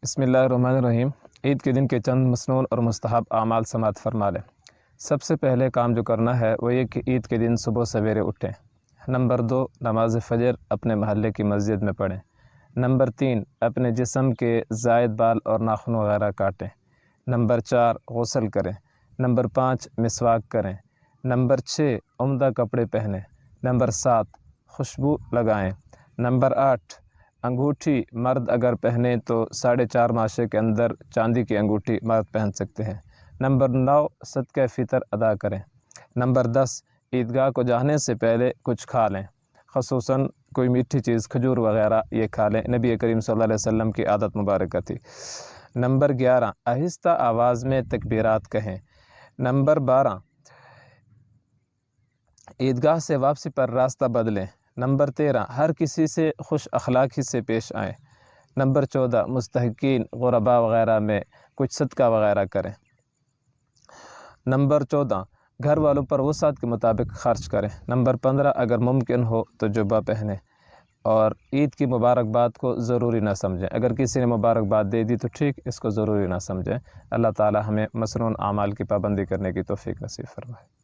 بسم اللہ الرحمن الرحیم۔ عید کے دن کے چند مسنون اور مستحب اعمال سماعت فرما لیں۔ سب سے پہلے کام جو کرنا ہے وہ یہ کہ عید کے دن صبح سویرے اٹھیں۔ نمبر 2، نماز فجر اپنے محلے کی مسجد میں پڑھیں۔ نمبر 3، اپنے جسم کے زائد بال اور ناخن وغیرہ کاٹیں۔ نمبر 4، غسل کریں۔ نمبر 5، مسواک کریں۔ نمبر 6، عمدہ کپڑے پہنیں۔ نمبر 7، خوشبو لگائیں۔ نمبر 8، انگوٹھی مرد اگر پہنے تو 4.5 ماشے کے اندر چاندی کی انگوٹھی مرد پہن سکتے ہیں۔ نمبر 9، صدقہ فطر ادا کریں۔ نمبر 10، عیدگاہ کو جانے سے پہلے کچھ کھا لیں، خصوصاً کوئی میٹھی چیز، کھجور وغیرہ یہ کھا لیں، نبی کریم صلی اللہ علیہ وسلم کی عادت مبارکہ تھی۔ نمبر 11، آہستہ آواز میں تکبیرات کہیں۔ نمبر 12، عیدگاہ سے واپسی پر راستہ بدلیں۔ نمبر 13، ہر کسی سے خوش اخلاقی سے پیش آئیں۔ نمبر 14، مستحقین غرباء وغیرہ میں کچھ صدقہ وغیرہ کریں۔ نمبر 14، گھر والوں پر وسعت کے مطابق خرچ کریں۔ نمبر 15، اگر ممکن ہو تو جبہ پہنیں اور عید کی مبارکباد کو ضروری نہ سمجھیں۔ اگر کسی نے مبارکباد دے دی تو ٹھیک، اس کو ضروری نہ سمجھیں۔ اللہ تعالی ہمیں مسنون اعمال کی پابندی کرنے کی توفیق نصیب فرمائے۔